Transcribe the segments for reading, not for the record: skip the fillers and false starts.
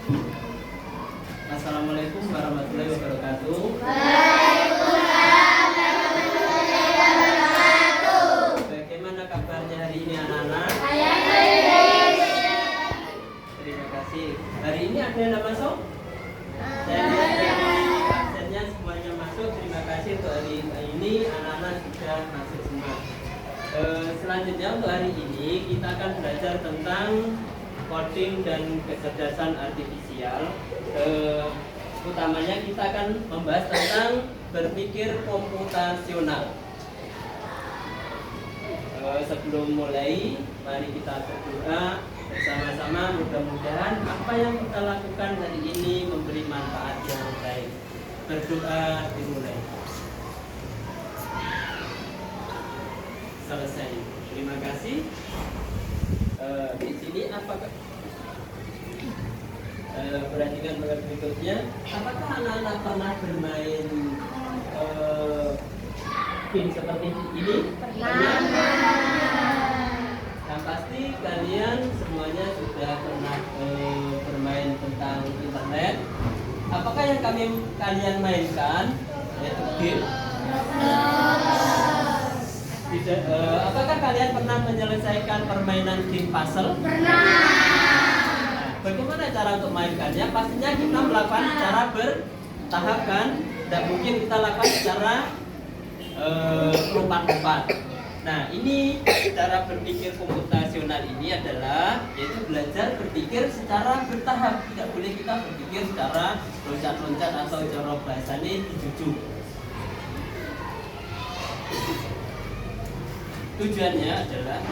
Assalamualaikum warahmatullahi wabarakatuh. Waalaikumsalam warahmatullahi wabarakatuh. Bagaimana kabarnya hari ini anak-anak? Alhamdulillah. Terima kasih. Hari ini ada yang masuk? Absennya semuanya masuk. Terima kasih untuk hari ini anak-anak sudah masuk semua. Selanjutnya untuk hari ini kita akan belajar tentang coding dan kecerdasan artifisial. Utamanya kita akan membahas tentang berpikir komputasional. Sebelum mulai, mari kita berdoa bersama-sama. Mudah-mudahan apa yang kita lakukan hari ini memberi manfaat yang baik. Berdoa dimulai. Selesai. Terima kasih. Di sini apakah perhatikan berikutnya, apakah anak-anak pernah bermain game seperti ini? Pernah. Nah, pasti kalian semuanya sudah pernah bermain tentang internet. Apakah yang kalian mainkan yaitu game? Apakah kalian pernah menyelesaikan permainan game puzzle? Pernah. Bagaimana cara untuk mainkannya? Pastinya kita melakukan secara bertahap kan? Tidak mungkin kita lakukan secara lompat-lompat. Nah, ini cara berpikir komputasional ini adalah yaitu belajar berpikir secara bertahap. Tidak boleh kita berpikir secara loncat-loncat atau cara bahasanya dijujuk. Tujuannya adalah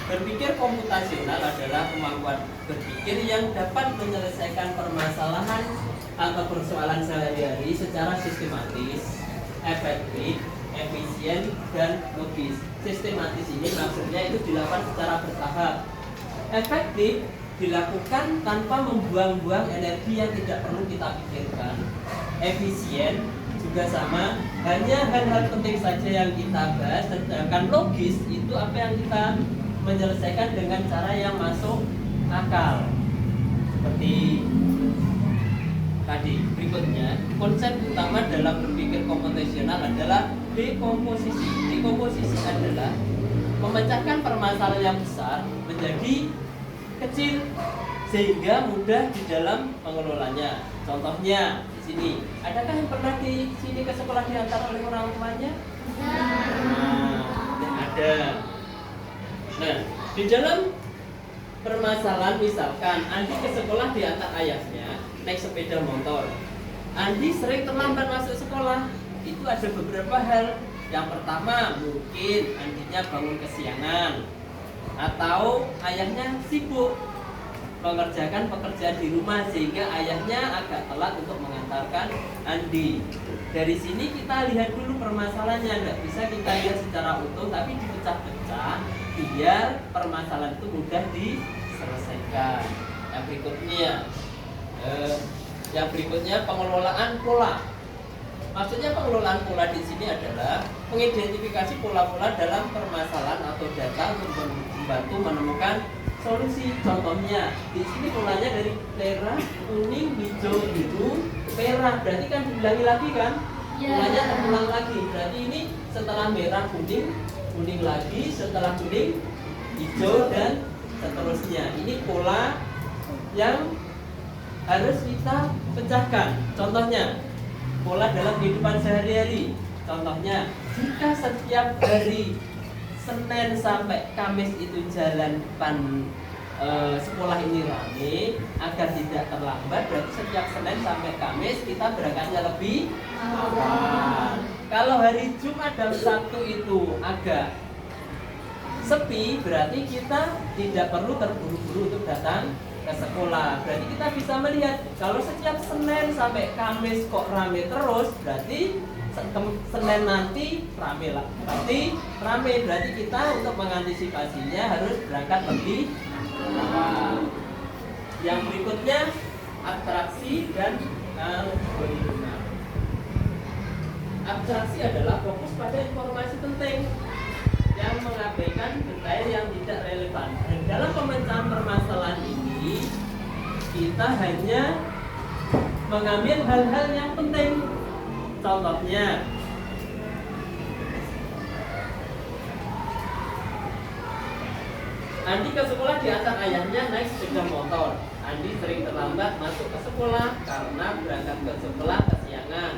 berpikir komputasional adalah kemampuan berpikir yang dapat menyelesaikan permasalahan atau persoalan sehari-hari secara sistematis, efektif, efisien, dan logis. Sistematis ini maksudnya itu dilakukan secara bertahap. Efektif dilakukan tanpa membuang-buang energi yang tidak perlu kita pikirkan. Efisien juga sama, hanya hal-hal penting saja yang kita bahas. Sedangkan logis itu apa yang kita menyelesaikan dengan cara yang masuk akal. Seperti tadi. Berikutnya, konsep utama dalam berpikir komputasional adalah dekomposisi. Dekomposisi adalah memecahkan permasalahan yang besar menjadi kecil sehingga mudah di dalam pengelolanya. Contohnya di sini, adakah yang pernah di sini ke sekolah diantar oleh orang tuanya? Nah, ada. Nah, di dalam permasalahan misalkan Andi ke sekolah diantar ayahnya naik sepeda motor. Andi sering terlambat masuk sekolah. Itu ada beberapa hal. Yang pertama, mungkin Andinya bangun kesiangan atau ayahnya sibuk mengerjakan pekerjaan di rumah sehingga ayahnya agak telat untuk mengantarkan Andi. Dari sini kita lihat dulu permasalahannya. Tidak bisa kita lihat secara utuh, tapi dipecah-pecah biar permasalahan itu mudah diselesaikan. Yang berikutnya pengelolaan pola. Maksudnya pengelolaan pola di sini adalah mengidentifikasi pola-pola dalam permasalahan atau data untuk membantu menemukan solusi. Contohnya di sini polanya dari merah, kuning, hijau, biru, merah. Berarti kan diulangi lagi kan? Polanya terulang lagi. Berarti ini setelah merah kuning, kuning lagi, setelah kuning hijau, dan seterusnya. Ini pola yang harus kita pecahkan. Contohnya pola dalam kehidupan sehari-hari. Contohnya jika setiap hari Senin sampai Kamis itu jalan depan sekolah ini ramai, agar tidak terlambat, berarti setiap Senin sampai Kamis kita berangkatnya lebih awal. Kalau hari Jumat dan Sabtu itu agak sepi, berarti kita tidak perlu terburu-buru untuk datang ke sekolah. Berarti kita bisa melihat kalau setiap Senin sampai Kamis kok rame terus, berarti Senin nanti rame lah. Berarti kita untuk mengantisipasinya harus berangkat lebih awal. Yang berikutnya abstraksi dan algoritma. Abstraksi adalah fokus pada informasi penting yang mengabaikan detail yang tidak relevan. Dan dalam pemecahan permasalahan ini kita hanya mengambil hal-hal yang penting. Contohnya, Andi ke sekolah diantar ayahnya naik sepeda motor. Andi sering terlambat masuk ke sekolah karena berangkat ke sekolah kesiangan.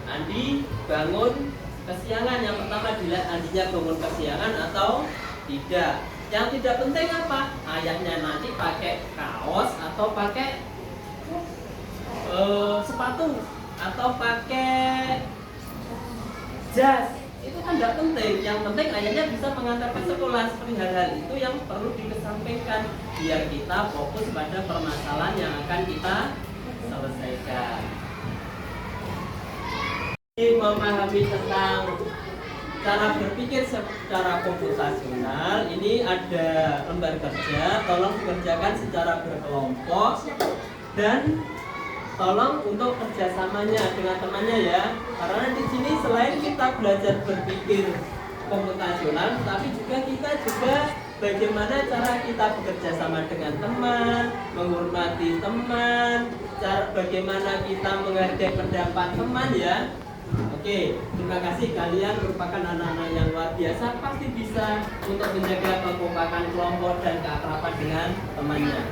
Andi bangun kesiangan. Yang pertama dilihat Andinya bangun kesiangan atau tidak. Yang tidak penting apa? Ayahnya nanti pakai kaos atau pakai sepatu atau pakai jas. Itu kan tidak penting. Yang penting ayahnya bisa mengantar ke sekolah. Seperti hal-hal itu yang perlu dikesampingkan biar kita fokus pada permasalahan yang akan kita selesaikan. Memahami tentang cara berpikir secara komputasional, ini ada lembar kerja, tolong dikerjakan secara berkelompok dan tolong untuk kerjasamanya dengan temannya ya. Karena di sini selain kita belajar berpikir komputasional, tapi juga kita bagaimana cara kita bekerja sama dengan teman, menghormati teman, cara bagaimana kita menghargai pendapat teman ya. Oke, terima kasih, kalian merupakan anak-anak yang luar biasa, pasti bisa untuk menjaga kekompakan kelompok dan keakraban dengan temannya.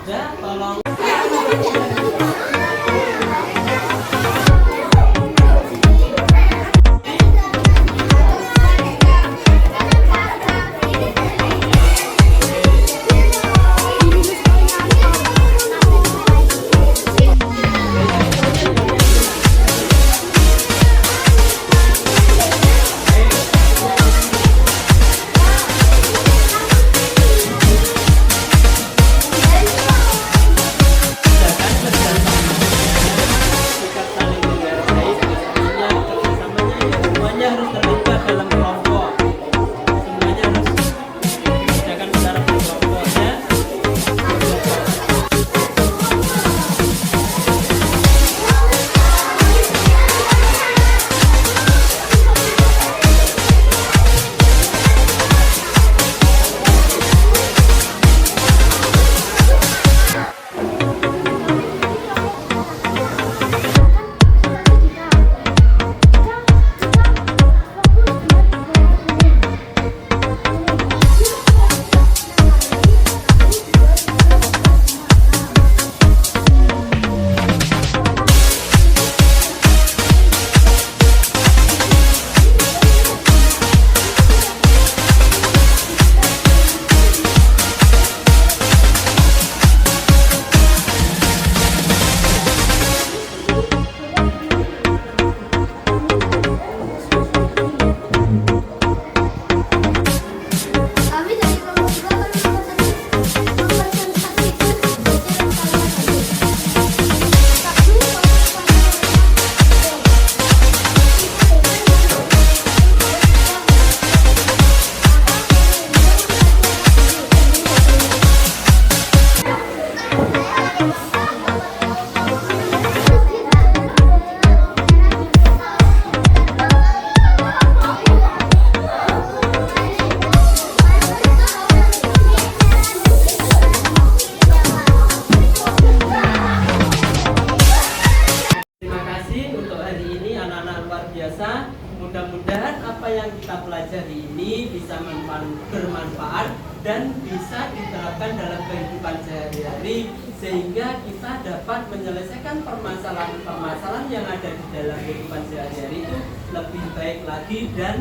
Ya, tolong. Mudah-mudahan apa yang kita pelajari ini bisa bermanfaat dan bisa diterapkan dalam kehidupan sehari-hari sehingga kita dapat menyelesaikan permasalahan-permasalahan yang ada di dalam kehidupan sehari-hari itu lebih baik lagi dan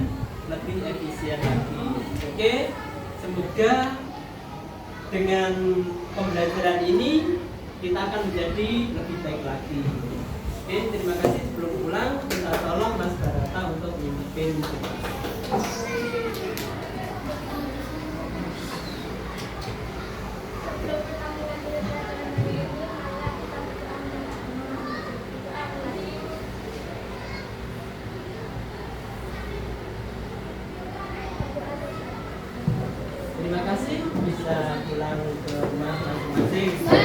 lebih efisien lagi. Oke, semoga dengan pembelajaran ini kita akan menjadi lebih baik lagi. Oke, terima kasih. Sebelum pulang, kita tolong Mas Barata untuk memimpin. Terima kasih, bisa pulang ke rumah masing-masing.